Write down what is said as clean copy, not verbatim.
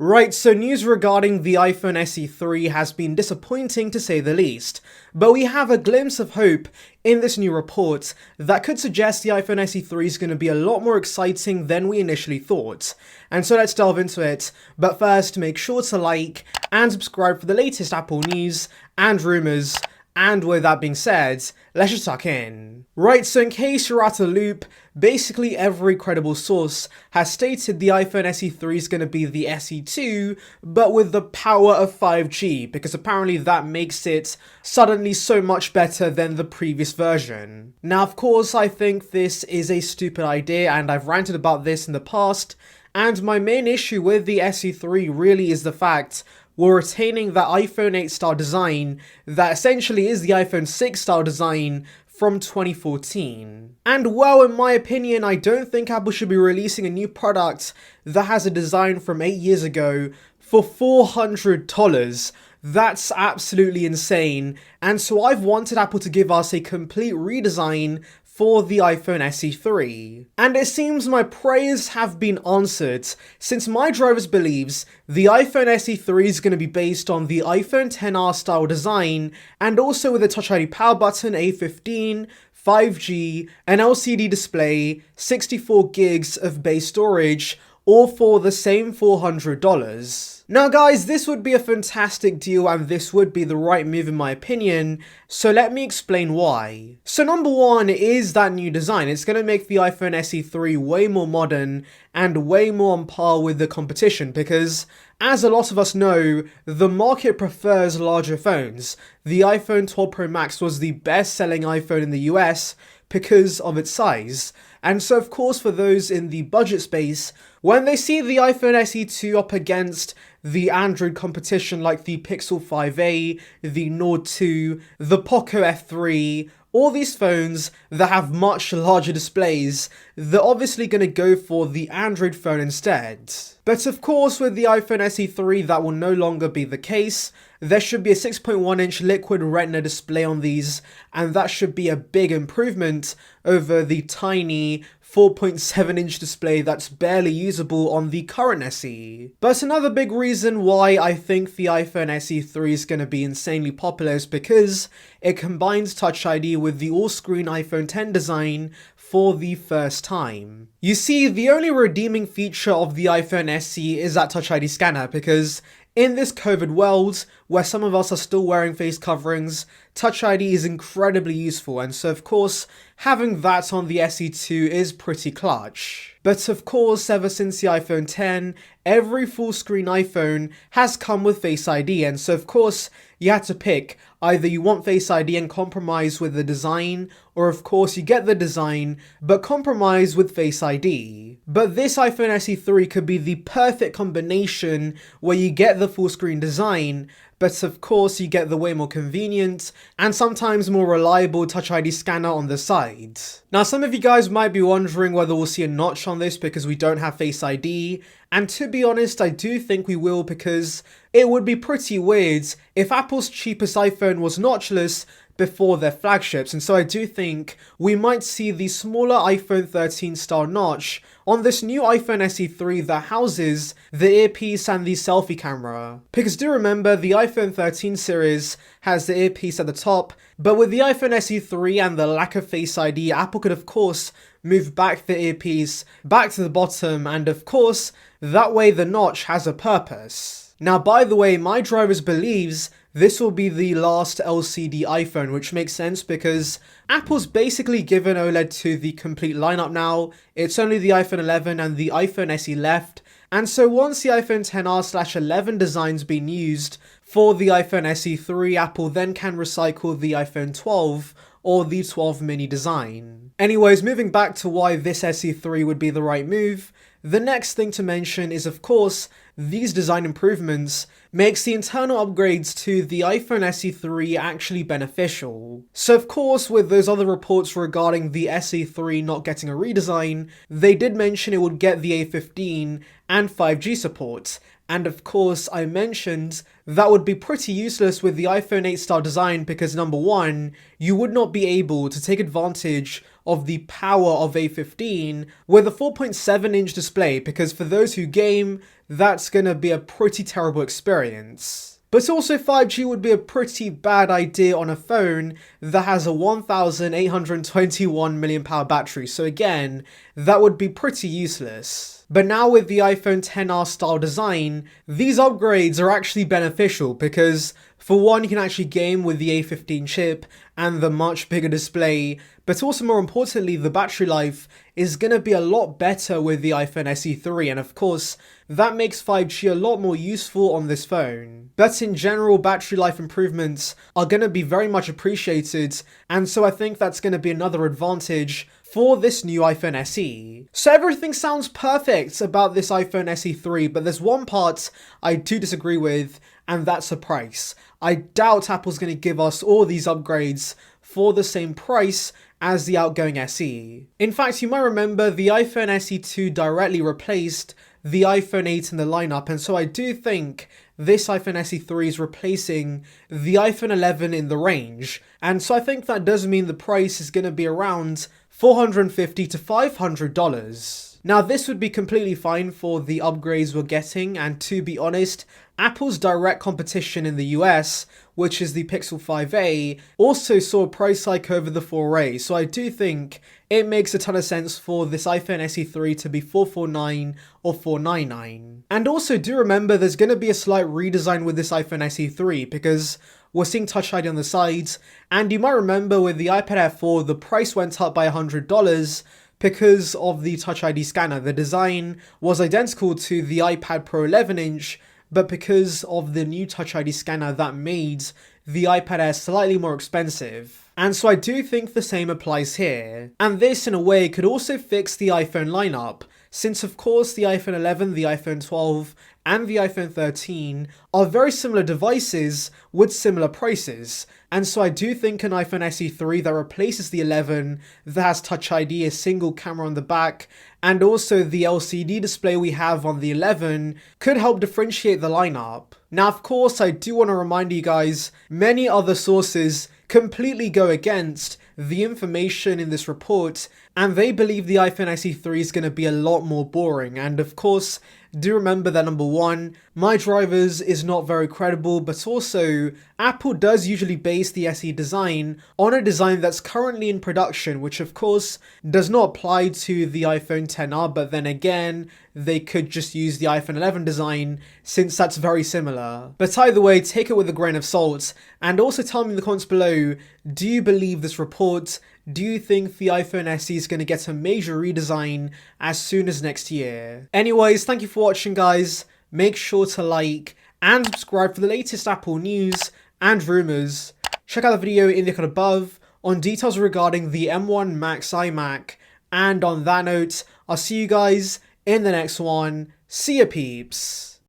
Right, so news regarding the iPhone SE 3 has been disappointing to say the least, but we have a glimpse of hope in this new report that could suggest the iPhone SE 3 is going to be a lot more exciting than we initially thought. And so let's delve into it, but first make sure to like and subscribe for the latest Apple news and rumours. And with that being said, let's just tuck in. Right, so in case you're out of the loop, basically every credible source has stated the iPhone SE 3 is going to be the SE 2, but with the power of 5G, because apparently that makes it suddenly so much better than the previous version. Now, of course, I think this is a stupid idea, and I've ranted about this in the past, and my main issue with the SE 3 really is the fact we're retaining that iPhone 8 style design that essentially is the iPhone 6 style design from 2014. And well, in my opinion, I don't think Apple should be releasing a new product that has a design from 8 years ago for $400. That's absolutely insane. And so I've wanted Apple to give us a complete redesign for the iPhone SE 3. And it seems my prayers have been answered, since my drivers believes the iPhone SE 3 is going to be based on the iPhone XR style design, and also with a Touch ID power button, A15, 5G, an LCD display, 64 gigs of base storage, all for the same $400. Now guys, this would be a fantastic deal and this would be the right move in my opinion, so let me explain why. So number one is that new design. It's going to make the iPhone SE 3 way more modern and way more on par with the competition, because as a lot of us know, the market prefers larger phones. The iPhone 12 Pro Max was the best selling iPhone in the US because of its size. And so of course for those in the budget space, when they see the iPhone SE 2 up against the Android competition like the Pixel 5a, the Nord 2, the Poco F3, all these phones that have much larger displays, they're obviously going to go for the Android phone instead. But of course with the iPhone SE 3 that will no longer be the case. There should be a 6.1-inch liquid retina display on these, and that should be a big improvement over the tiny 4.7-inch display that's barely usable on the current SE. But another big reason why I think the iPhone SE 3 is going to be insanely popular is because it combines Touch ID with the all-screen iPhone X design for the first time. You see, the only redeeming feature of the iPhone SE is that Touch ID scanner, because in this COVID world, where some of us are still wearing face coverings, Touch ID is incredibly useful, and so of course, having that on the SE 2 is pretty clutch. But of course, ever since the iPhone X, every full-screen iPhone has come with Face ID, and so of course, you had to pick. Either you want Face ID and compromise with the design, or of course you get the design, but compromise with Face ID. But this iPhone SE 3 could be the perfect combination where you get the full screen design, but of course you get the way more convenient and sometimes more reliable Touch ID scanner on the side. Now some of you guys might be wondering whether we'll see a notch on this because we don't have Face ID, and to be honest I do think we will, because it would be pretty weird if Apple's cheapest iPhone was notchless before their flagships, and so I do think we might see the smaller iPhone 13 style notch on this new iPhone SE 3 that houses the earpiece and the selfie camera. Because do remember, the iPhone 13 series has the earpiece at the top, but with the iPhone SE 3 and the lack of Face ID, Apple could of course move back the earpiece back to the bottom, and of course that way the notch has a purpose. Now by the way, my drivers believes this will be the last LCD iPhone, which makes sense because Apple's basically given OLED to the complete lineup now. It's only the iPhone 11 and the iPhone SE left, and so once the iPhone XR/11 design's been used for the iPhone SE 3, Apple then can recycle the iPhone 12 or the 12 mini design. Anyways, moving back to why this SE 3 would be the right move, the next thing to mention is of course these design improvements makes the internal upgrades to the iPhone SE 3 actually beneficial. So of course with those other reports regarding the SE 3 not getting a redesign, they did mention it would get the A15 and 5G support, And of course, I mentioned that would be pretty useless with the iPhone 8 style design because number one, you would not be able to take advantage of the power of A15 with a 4.7-inch display, because for those who game, that's gonna be a pretty terrible experience. But also 5G would be a pretty bad idea on a phone that has a 1821 mAh battery, so again, that would be pretty useless. But now with the iPhone XR style design, these upgrades are actually beneficial because for one, you can actually game with the A15 chip and the much bigger display, but also more importantly, the battery life is going to be a lot better with the iPhone SE3, and of course, that makes 5G a lot more useful on this phone. But in general, battery life improvements are going to be very much appreciated, and so I think that's going to be another advantage for this new iPhone SE. So everything sounds perfect about this iPhone SE3, but there's one part I do disagree with, and that's the price. I doubt Apple's going to give us all these upgrades for the same price as the outgoing SE. In fact, you might remember the iPhone SE2 directly replaced the iPhone 8 in the lineup, and so I do think this iPhone SE3 is replacing the iPhone 11 in the range, and so I think that does mean the price is going to be around $450 to $500. Now this would be completely fine for the upgrades we're getting, and to be honest, Apple's direct competition in the US, which is the Pixel 5a, also saw a price hike over the 4a, so I do think it makes a ton of sense for this iPhone SE3 to be $449 or $499. And also do remember there's going to be a slight redesign with this iPhone SE3 because we're seeing Touch ID on the sides, and you might remember with the iPad Air 4 the price went up by $100 because of the Touch ID scanner. The design was identical to the iPad Pro 11-inch, but because of the new Touch ID scanner that made the iPad Air slightly more expensive. And so I do think the same applies here. And this in a way could also fix the iPhone lineup, since of course the iPhone 11, the iPhone 12 and the iPhone 13 are very similar devices with similar prices. And so I do think an iPhone SE3 that replaces the 11, that has Touch ID, a single camera on the back, and also the LCD display we have on the 11 could help differentiate the lineup. Now of course I do want to remind you guys, many other sources completely go against the information in this report, and they believe the iPhone SE3 is going to be a lot more boring. And of course, do remember that number one, my drivers is not very credible, but also Apple does usually base the SE design on a design that's currently in production, which of course does not apply to the iPhone XR, but then again, they could just use the iPhone 11 design since that's very similar. But either way, take it with a grain of salt, and also tell me in the comments below, do you believe this report? Do you think the iPhone SE is going to get a major redesign as soon as next year? Anyways, thank you for watching guys, make sure to like and subscribe for the latest Apple news and rumours. Check out the video in the card above on details regarding the M1 Max iMac, and on that note, I'll see you guys in the next one. See ya peeps!